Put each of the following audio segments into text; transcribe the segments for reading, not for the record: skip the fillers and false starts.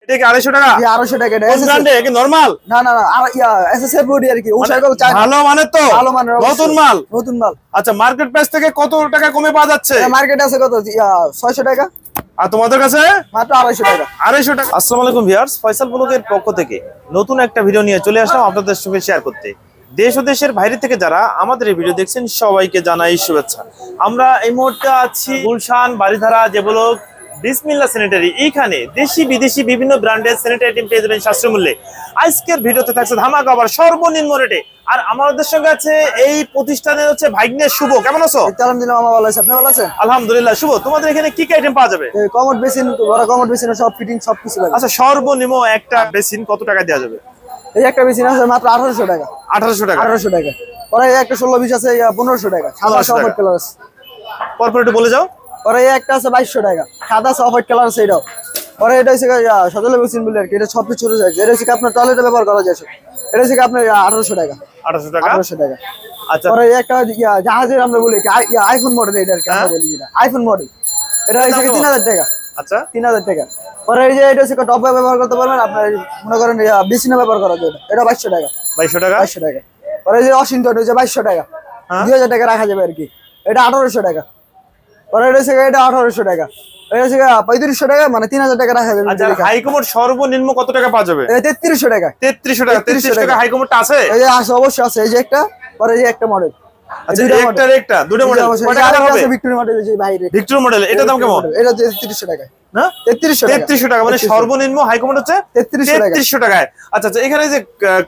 এটা কি 250 টাকা? 250 টাকা। এটা কোন ব্র্যান্ডে? কি নরমাল? না না না, এসএসএর বডি আর কি। ভালো মানের তো? ভালো মানের, নতুন মাল? নতুন মাল। আচ্ছা, মার্কেট প্রাইস থেকে কত টাকা কমে পাওয়া যাচ্ছে? মার্কেট আছে কত? 600 টাকা। আর তোমাদের কাছে মাত্র 250 টাকা। 250 টাকা। আসসালামু আলাইকুম ভিউয়ার্স, ফয়সাল ব্লগের পক্ষ থেকে নতুন একটা ভিডিও নিয়ে চলে আসলাম আপনাদের সঙ্গে শেয়ার করতে। দেশ ও দেশের বাইরে থেকে যারা আমাদের এই ভিডিও দেখছেন সবাইকে জানাই শুভেচ্ছা। আমরা এই মুহূর্তে আছি গুলশান বাড়িধারা যে ব্লক বিসমিল্লাহ স্যানিটারি। এইখানে দেশি বিদেশি বিভিন্ন ব্র্যান্ডের স্যানিটারি আইটেম পেয়ে যাবেন সাশ্রয় মূল্যে। আজকের ভিডিওতে থাকছে ধামাকা অফার সর্বনিম্ন রেটে। আর আমাদের সঙ্গে আছে এই প্রতিষ্ঠানের হচ্ছে ভাগ্নে শুভ। কেমন আছো? আলহামদুলিল্লাহ মামা, ভালো আছি। আপনি ভালো আছেন? আলহামদুলিল্লাহ। শুভ, তোমাদের এখানে কি কি আইটেম পাওয়া যাবে? কমোড বেসিন, বড় কমোড বেসিন, সব ফিটিং সব কিছু লাগে। আচ্ছা, সর্বনিম্ন একটা বেসিন কত টাকা দেওয়া যাবে? এই একটা বেসিন আছে মাত্র 1800 টাকা। 1800 টাকা। 1800 টাকা। পরে এই একটা 16-20 আছে 1500 টাকা। সাদা সফট কালার আছে। পরপর একটু বলে যাও। পরে এই একটা আছে 2200 টাকা। সাদা সফট কালার আছে এটাও। পরে এটা হচ্ছে সজলে বেসিন বলে আর কি। এটা সব ছোট সাইজ। এটা হচ্ছে আপনার টয়লেটে ব্যবহার করা যায়। এটা হচ্ছে আপনার 1800 টাকা। 1800 টাকা। 1800 টাকা। আচ্ছা, পরে এই একটা জাহাজের আমরা বলি আইফোন মডেল, এটা আর কি আমরা বলি যেটা আইফোন মডেল। এটা হচ্ছে 3000 টাকা। আচ্ছা, 3000 টাকা। পরে এই যে এটা হচ্ছে টপ ব্যবহার করতে পারবেন আপনার, মনে করেন বেসিনে ব্যবহার করা যায়। এটা 2200 টাকা। 2200 টাকা। 2200 টাকা। পরে এই যে অসিন্টন হচ্ছে 2200 টাকা। 2000 টাকা রাখা যাবে আর কি। এটা 1800 টাকা। পরে এটা হচ্ছে এটা 1800 টাকা। এটা হচ্ছে 3500 টাকা, মানে 3000 টাকা রাখা যাবে। আচ্ছা, হাই কমোড সর্বনিম্ন কত টাকা পাওয়া যাবে? 3300 টাকা। 3300 টাকা। 3300 টাকা হাই কমোডটা আছে? এই যে আছে, অবশ্যই আছে। এই যে একটা, পরে এই যে একটা মডেল। আচ্ছা, একটা দুটো মডেল। কত টাকা হবে? ভিক্টোরিয়া মডেল, যে বাইরে ভিক্টোরিয়া মডেল। এটা দাম কেমন? এটা 3300 টাকা। না, 3300 টাকা। মানে সর্বনিম্ন হাই কমোড হচ্ছে 3300 টাকায়। আচ্ছা আচ্ছা, এখানে যে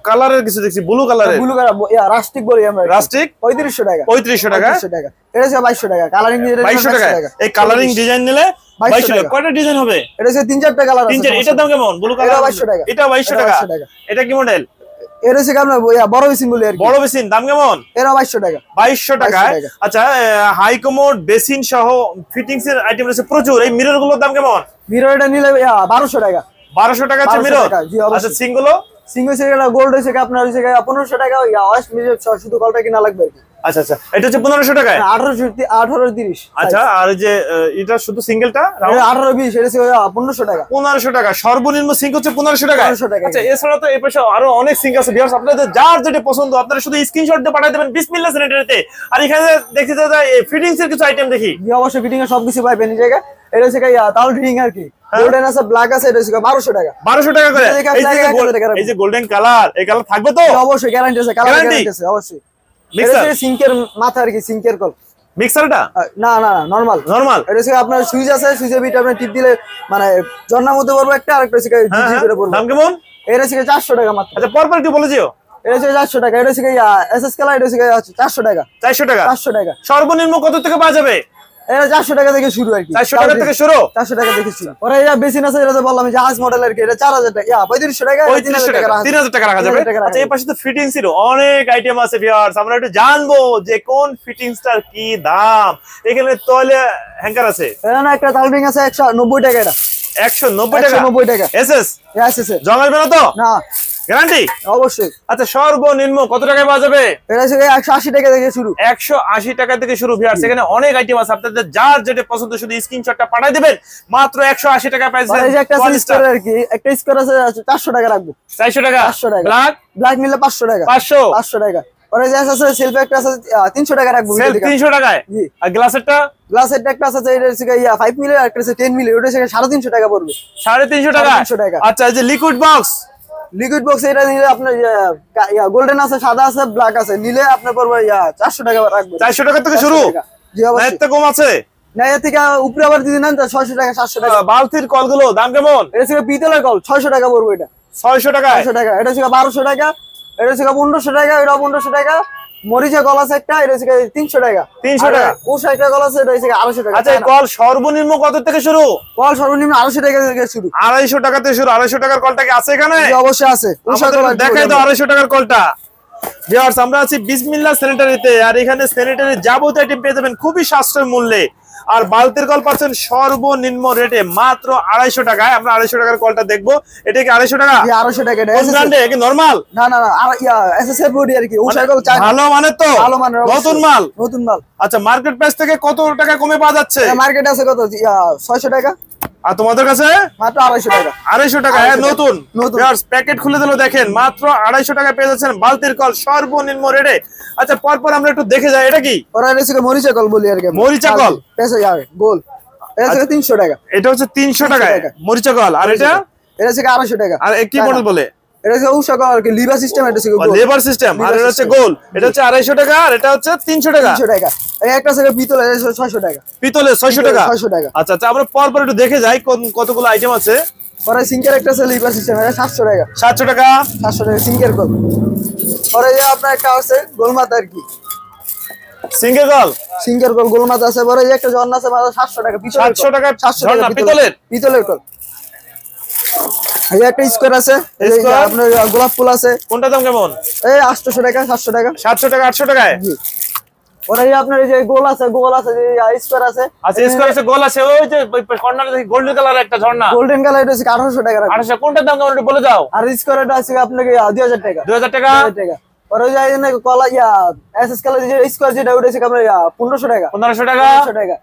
কালারের কিছু দেখছি, ব্লু কালারের। ব্লু কালার রাস্টিক বলি আমরা। রাস্টিক 3500 টাকা। 3500 টাকা। 3500 টাকা। এটা হচ্ছে 2200 টাকা। কালারিং ডিজাইন 2200 টাকা। এই কালারিং ডিজাইন নিলে 2200 টাকা। কয়টা ডিজাইন হবে? এটা হচ্ছে 3-4টা কালার আছে। 3-4। এটার দাম কেমন? ব্লু কালার 2200 টাকা। এটা 2200 টাকা। এটা কি মডেল? এটা হচ্ছে আপনার বড় বেসিন বলি আর কি। বড় বেসিন দাম কেমন? এটা 2200 টাকা। 2200 টাকা। আচ্ছা, হাই কমোড বেসিন সহ ফিটিংস এর আইটেম রয়েছে প্রচুর। এই মিরর গুলোর দাম কেমন? মিরর এটা নিলে 1200 টাকা। 1200 টাকা আছে মিরর। আচ্ছা, সিঙ্গেল সিঙ্গেল গোল্ড হচ্ছে আপনার হচ্ছে 1500 টাকা। ওয়াশ মিরর শুধু কলটা কিনা লাগবে আর কি। আচ্ছা আচ্ছা, এটা হচ্ছে 1500 টাকায়। 1830। আচ্ছা, আর যে এটা শুধু সিঙ্গেলটা 1820, এটা হচ্ছে 1500 টাকা। 1500 টাকা। সর্বনিম্ন সিঙ্ক হচ্ছে 1500 টাকা। 1500 টাকা। আচ্ছা, এছাড়া তো এই পাশে আরো অনেক সিঙ্ক আছে। ভিউয়ার্স, আপনাদের যার যেটা পছন্দ আপনারা শুধু স্ক্রিনশট দিয়ে পাঠিয়ে দেবেন বিসমিল্লাহ স্যানিটারিতে। আর এখানে দেখতে যায় ফিটিংস এর কিছু আইটেম দেখি। অবশ্যই ফিটিং এর সবকিছু পাবেন এই জায়গায়। এটা হচ্ছে তাল ফিটিং আর কি। গোল্ডেন আছে, ব্ল্যাক আছে। এটা হচ্ছে 1200 টাকা। 1200 টাকা করে। এই যে গোল্ডেন কালার, এই কালার থাকবে তো? অবশ্যই গ্যারান্টি আছে। কালার গ্যারান্টি আছে অবশ্যই। এটা হচ্ছে সিঙ্কের মাথা আর কি, সিঙ্কের কল। মিক্সারটা না না না, নরমাল। এটা হচ্ছে আপনার সুইচ আছে, সুইচের বিট আপনি টিপ দিলে মানে ঝর্ণার মধ্যে পড়বে একটা, আর একটা হচ্ছে জিজি করে পড়বে। দাম কেমন? এটা হচ্ছে 400 টাকা মাত্র। আচ্ছা, পরপর একটু বলে দিও। এটা হচ্ছে 400 টাকা। এটা হচ্ছে এসএস কালার। এটা হচ্ছে 400 টাকা। 400 টাকা। 400 টাকা। সর্বনিম্ন কত থেকে পাওয়া যাবে? এটা 400 টাকা থেকে শুরু আর কি। 400 টাকা থেকে শুরু। 400 টাকা থেকে শুরু। পরে এটা বেসিন আছে, এটা তো বললাম জাহাজ মডেল আর কি। এটা 4000 টাকা। 3500 টাকা। 3000 টাকা রাখা যাবে। আচ্ছা, এই পাশে তো ফিটিংস এর অনেক আইটেম আছে। ভিউয়ার্স, আমরা একটু জানবো যে কোন ফিটিংসটার কি দাম। এখানে টয়লেট হ্যাঙ্গার আছে। এখানে একটা তালবিং আছে 190 টাকা। এটা 190 টাকা। 190 টাকা। এসএস এসএস জমাবে না তো? না, গ্যারান্টি অবশ্যই। আচ্ছা, সর্বনিম্ন কত টাকায় পাওয়া যাবে? এটা হচ্ছে 180 টাকা থেকে শুরু। 180 টাকা থেকে শুরু। ভিউয়ার্স, এখানে অনেক আইটেম আছে। আপনাদের যার যেটা পছন্দ শুধু স্ক্রিনশটটা পাঠিয়ে দিবেন। মাত্র 180 টাকা প্রাইস। এই যে একটা স্কোয়ার আর কি, একটা স্কোয়ার আছে 400 টাকা রাখবো। 400 টাকা। 400 টাকা। ব্ল্যাক নিলে 500 টাকা। 500 টাকা। পরে যে আছে সেলফ একটা আছে 300 টাকা রাখবো। সেলফ 300 টাকায়। জি। আর গ্লাসেরটা? গ্লাসের একটা আছে, এটা হচ্ছে 5 মিলি, আর একটা হচ্ছে 10 মিলি। ওটা হচ্ছে 350 টাকা পড়বে। 350 টাকা। 350 টাকা। আচ্ছা, এই যে লিকুইড বক্স। লিকুইড বক্স এটা নিলে আপনার গোল্ডেন আছে, সাদা আছে, ব্ল্যাক আছে। নিলে আপনার পড়বে 400 টাকা রাখবো। 400 টাকা থেকে শুরু। জি, অবশ্যই। এত কম আছে না, এর থেকে উপরে আবার যদি নেন 600 টাকা, 700 টাকা। বালতির কলগুলো দাম কেমন? এটা হচ্ছে পিতলের কল, 600 টাকা পড়বে। এটা 600 টাকা। 600 টাকা। এটা হচ্ছে 1200 টাকা। এটা হচ্ছে 1500 টাকা। এটা 1500 টাকা। মরিচা কল আছে একটা, এটা হচ্ছে 300 টাকা। 300 টাকা। ওষা একটা কল আছে, এটা হচ্ছে 250 টাকা। আচ্ছা, কল সর্বনিম্ন কত থেকে শুরু? কল সর্বনিম্ন 250 টাকা থেকে শুরু। 250 টাকা থেকে শুরু। 250 টাকার কলটা কি আছে এখানে? অবশ্যই আছে। ওষা কল দেখাই দাও 250 টাকার কলটা। ভিউয়ার্স, আমরা আছি বিসমিল্লাহ স্যানিটারিতে। আর এখানে স্যানিটারি যাবতীয় আইটেম পেয়ে যাবেন খুবই সাশ্রয় মূল্যে। আর বালতির কল পাচ্ছেন সর্বনিম্ন রেটে মাত্র 250 টাকায়। আমরা 250 টাকার কলটা দেখবো। এটা কি 250 টাকা? 250 টাকা। কোন ব্র্যান্ডে? কি নরমাল? না না না, এসএসএর বডি আর কি। ওষা কল ভালো মানের তো? ভালো মানের, নতুন মাল। নতুন মাল। আচ্ছা, মার্কেট প্রাইস থেকে কত টাকা কমে পাওয়া যাচ্ছে? মার্কেট আছে কত? 600 টাকা। আর তোমাদের কাছে মাত্র 250 টাকা। 250 টাকা নতুন ভিউয়ার্স, প্যাকেট খুলে দিল দেখেন, মাত্র 250 টাকা পেয়ে যাচ্ছেন বালতির কল সর্বনিম্ন রেটে। আচ্ছা পরপর আমরা একটু দেখে যাই, এটা কি? ওরা এটা হচ্ছে মরিচা কল বলি আর কি, মরিচা কল পেছে যাবে গোল, এটা হচ্ছে 300 টাকা। এটা হচ্ছে 300 টাকা মরিচা কল। আর এটা হচ্ছে 250 টাকা। আর কি মডেল বলে? এটা হচ্ছে উষা কল আর কি, লিভার সিস্টেম। এটা হচ্ছে গোল, লেবার সিস্টেম। আর এটা হচ্ছে গোল, এটা হচ্ছে 250 টাকা আর এটা হচ্ছে 300 টাকা। 300 টাকা। এই একটা আছে পিতল, এটা 600 টাকা। পিতলে 600 টাকা। 600 টাকা। আচ্ছা আচ্ছা, আমরা পরপর একটু দেখে যাই কতগুলো আইটেম আছে। পরে সিঙ্কের একটা আছে লিভার সিস্টেম, এটা 700 টাকা। 700 টাকা। 700 টাকা সিঙ্কের কল। পরে যে আপনার একটা আছে গোলমাতা আর কি, সিঙ্গেল কল, সিঙ্কের কল গোলমাতা আছে। পরে যে একটা ঝর্ণা আছে, 700 টাকা। 700 টাকা 700 ঝর্ণা টাকা পিতলের। পিতলের কল। এই একটা স্কোয়ার আছে, এই যে আপনার গোলাপ ফুল আছে। কোনটা দাম কেমন? এই 800 টাকা 700 টাকা। 700 টাকা 800 টাকায়। জি। ওরা এই আপনার এই যে গোল আছে যে স্কোয়ার আছে। আচ্ছা স্কোয়ার আছে, গোল আছে, ওই যে কর্নারে দেখি গোল্ডেন কালার একটা ঝর্ণা। গোল্ডেন কালার, এটা হচ্ছে 1800 টাকা। 800। কোনটার দাম কেমন একটু বলে দাও। আর স্কোয়ারটা আছে আপনাকে 2000 টাকা। 2000 টাকা। 2000 টাকা। আর ওই যে কলা এসএস কালার যে স্কোয়ার যেটা, ওটা হচ্ছে আপনার 1500 টাকা। 1500 টাকা। 1500 টাকা।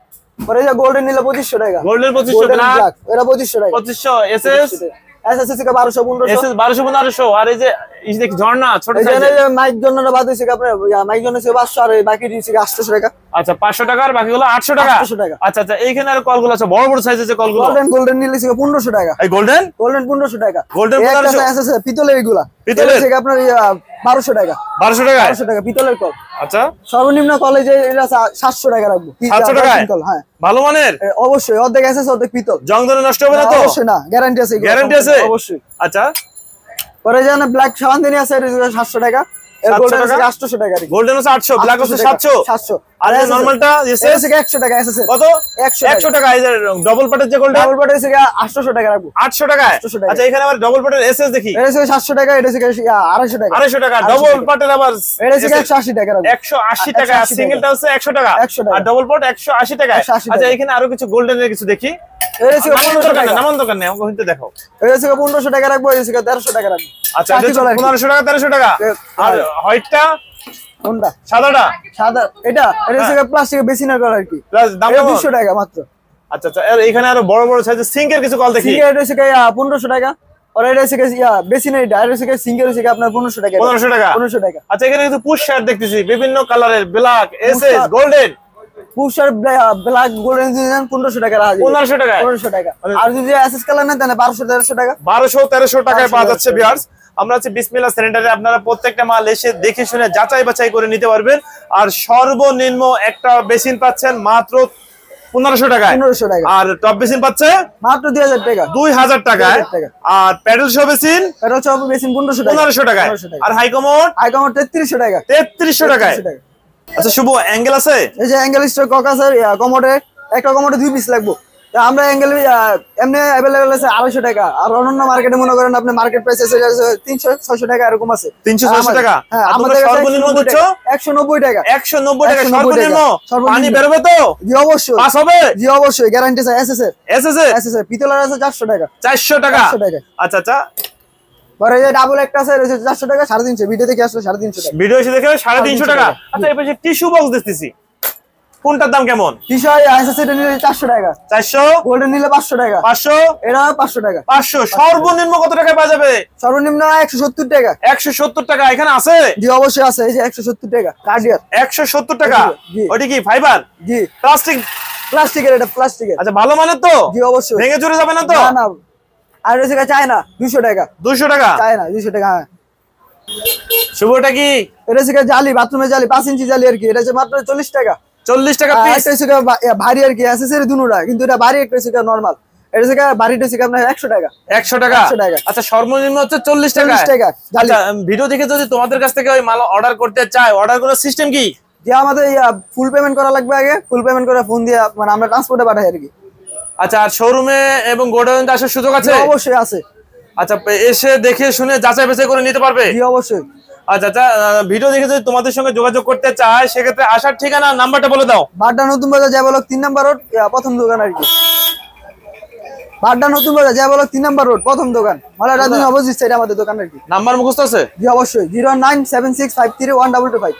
পরে যে গোল্ডেন নিলে 2500 টাকা। গোল্ডেন 2500 ব্ল্যাক এটা 2500 টাকা। 2500 এসএস। এসএস থেকে 1200 1500। এসএস 1200 1500। আর এই যে দেখি ঝর্ণা ছোট এই সাইজের। যে মাইক জন্যটা বাদ হইছে আপনার, মাইক জন্য হচ্ছে 500 আর বাকি দিছে 800 টাকা। আচ্ছা 500 টাকা আর বাকিগুলো 800 টাকা। 800 টাকা। আচ্ছা আচ্ছা, এইখানে আর কলগুলো আছে বড় বড় সাইজের যে কলগুলো। গোল্ডেন নিলে 1500 টাকা। এই গোল্ডেন 1500 টাকা। গোল্ডেন এই একটা 1500 এসএস পিতলের এগুলা। পিতলের থেকে আপনার 1200 টাকা। 1200 টাকা। 1200 টাকা পিতলের কল। আচ্ছা সর্বনিম্ন কলেজে এটা 700 টাকা রাখবো। 700 টাকা কল, হ্যাঁ ভালো মানের। অবশ্যই অর্ধেক এসএস অর্ধেক পিতল। জং ধরে নষ্ট হবে না তো? অবশ্যই না, গ্যারান্টি আছে। গ্যারান্টি আছে অবশ্যই। আচ্ছা পরে যেন ব্ল্যাক সাবানদানি আছে, এটা 700 টাকা। এর 700 গোল্ডেন টাকা। আছে 800 টাকা। গোল্ডেন হচ্ছে 800, ব্ল্যাক হচ্ছে 700। 700। আর এই নরমালটা এটা হচ্ছে 100 টাকা এসএস এর। কত? 100 টাকা। এই যে ডবল পাটের যে গোল্ডেন, ডাবল পাট হচ্ছে 800 টাকা রাখবো। 800 টাকায়। 800 টাকা। আচ্ছা এখানে আবার ডবল পাটের এসএস দেখি, এটা হচ্ছে 700 টাকা। এটা হচ্ছে 250 টাকা। 250 টাকা। ডবল পাটের আবার এটা হচ্ছে 180 টাকা রাখবো। 180 টাকা। আর সিঙ্গেলটা হচ্ছে 100 টাকা। 100 টাকা। আর ডবল পাট 180 টাকা। 180 আচ্ছা এখানে আরো কিছু গোল্ডেনের কিছু দেখি। এটা হচ্ছে 1500 টাকা। নামান দোকান নেই, আমাকে হইতে দেখাও। এটা হচ্ছে 1500 টাকা রাখবো। এটা হচ্ছে 1300 টাকা রাখবো। আচ্ছা এটা 1500 টাকা 1300 টাকা। আর হোয়াইটটা কোনটা? সাদাটা? সাদা এটা হচ্ছে প্লাস্টিকের বেসিনের কল আর কি। প্লাস দাম এটা কেমন? 200 টাকা মাত্র। আচ্ছা আচ্ছা, আর এখানে আরো বড় বড় সাইজের সিঙ্কের কিছু কল দেখি। সিঙ্গেল এটা হচ্ছে 1500 টাকা। আর এটা হচ্ছে বেসিনের, এটা হচ্ছে সিঙ্গেল হচ্ছে আপনার 1500 টাকা। 1500 টাকা। 1500 টাকা। আচ্ছা এখানে কিছু পুশ শার্ট দেখতেছি বিভিন্ন কালারের, black, SS, golden. পুশার black golden 1500 টাকা রাখা যাবে। 1500 টাকা। 1500 টাকা। আর যদি এসএস কালার নেন তাহলে 1200 1300 টাকা। 1200 1300 টাকায় পাওয়া যাচ্ছে ভিউয়ার্স। আমরা হচ্ছে বিসমিল্লাহ সেন্টারে আপনারা প্রত্যেকটা মাল এসে দেখে শুনে যাচাই বাছাই করে নিতে পারবেন। আর সর্বনিম্ন একটা বেসিন পাচ্ছেন মাত্র 1500 টাকায়। 1500 টাকা। আর টপ বেসিন পাচ্ছে মাত্র 2000 টাকা। 2000 টাকায়। 2000 টাকা। আর প্যাডেল সহ বেসিন এটা হচ্ছে বেসিন 1500 টাকা। 1500 টাকায়। 1500 টাকা। আর হাই কমোড আইকমর 3300 টাকা। 3300 টাকায়। 3300 টাকা। আচ্ছা শুভ অ্যাঙ্গেল আছে? এই যে অ্যাঙ্গেল স্টক কক আছে কমোডে, একটা কমোডে 2 পিস লাগবে। তা আমরা অ্যাঙ্গেল এমনি अवेलेबल আছে 250 টাকা। আর অন্যান্য মার্কেটে মনে করেন আপনি মার্কেট প্রাইস আছে 300 600 টাকা এরকম আছে। 300 600 টাকা। হ্যাঁ আর আমাদের সর্বনিম্ন দিচ্ছ 190 টাকা। 190 টাকা 190 সর্বনিম্ন। সর্বনিম্ন। পানি বেরোবে তো? জি অবশ্যই। পাস হবে? জি অবশ্যই, গ্যারান্টি আছে এসএস এর। এসএস এসএস এর পিতলের আছে 400 টাকা। 400 টাকা। 400 টাকা। আচ্ছা আচ্ছা, পরে যে ডাবল একটা আছে এটা 400 টাকা 350। ভিডিও দেখে আসলে 350 টাকা। ভিডিও এসে দেখে 350 টাকা। আচ্ছা এই পাশে টিস্যু বক্স দেখতেছি, কোনটার দাম কেমন? টি-শার্ট এসএস এর নিলে 400 টাকা। 400। গোল্ডেন নিলে 500 টাকা। 500। এটা 500 টাকা। 500। সর্বনিম্ন কত টাকায় পাওয়া যাবে? সর্বনিম্ন 170 টাকা। 170 টাকা। এখানে আছে? জি অবশ্যই আছে। এই যে 170 টাকা কার্ডিয়ার। 170 টাকা। জি। ওইটা কি ফাইবার? জি প্লাস্টিক? প্লাস্টিকের, এটা প্লাস্টিকের। আচ্ছা ভালো মানের তো? জি অবশ্যই। ভেঙে চুরে যাবে না তো? না না। আর এটা থেকে চায়না 200 টাকা। 200 টাকা। চায়না 200 টাকা। হ্যাঁ শুভটা কি? এটা থেকে জালি, বাথরুমে জালি 5 ইঞ্চি জালি আর কি। এটা হচ্ছে মাত্র 40 টাকা। 40 টাকা আর পিস। একটা হচ্ছে ভারী আর কি, এসএসএর দুটোটা, কিন্তু এটা ভারী, একটা হচ্ছে নরমাল। এটা থেকে ভারীটা হচ্ছে আপনার 100 টাকা। 100 টাকা। 100 টাকা। আচ্ছা সর্বনিম্ন হচ্ছে 40 টাকা। 40 টাকা জালি। আচ্ছা ভিডিও দেখে যদি তোমাদের কাছ থেকে ওই মাল অর্ডার করতে চায়, অর্ডার করার সিস্টেম কি? যে আমাদের ফুল পেমেন্ট করা লাগবে আগে, ফুল পেমেন্ট করে ফোন দিয়ে মানে আমরা ট্রান্সপোর্টে পাঠাই আর কি। আচ্ছা আর শোরুমে এবং গোডাউনে আসার সুযোগ আছে? জি অবশ্যই আছে। আচ্ছা এসে দেখে শুনে যাচাই বাছাই করে নিতে পারবে? জি অবশ্যই। আচ্ছা আচ্ছা, ভিডিও দেখে যদি তোমাদের সঙ্গে যোগাযোগ করতে চায় সেক্ষেত্রে আসার ঠিকানা নাম্বারটা বলে দাও। বাড্ডা নতুন বাজার যা বলক 3 নাম্বার রোড, প্রথম দোকান আর কি। বাড্ডা নতুন বাজার যা বলক 3 নাম্বার রোড, প্রথম দোকান। মালা রাজধানী অপোজিট সাইডে আমাদের দোকান আর কি। নাম্বার মুখস্থ আছে? জি অবশ্যই। 09765312225।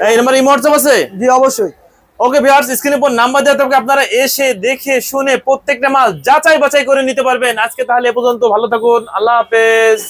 এই নাম্বার ইমো হোয়াটসঅ্যাপ আছে? জি অবশ্যই। ওকে ভিউয়ার্স, স্ক্রিনের উপর নাম্বার দেওয়া থাকবে, আপনারা এসে দেখে শুনে প্রত্যেকটা মাল যাচাই বাছাই করে নিতে পারবেন। আজকে তাহলে এ পর্যন্ত, ভালো থাকুন, আল্লাহ হাফেজ।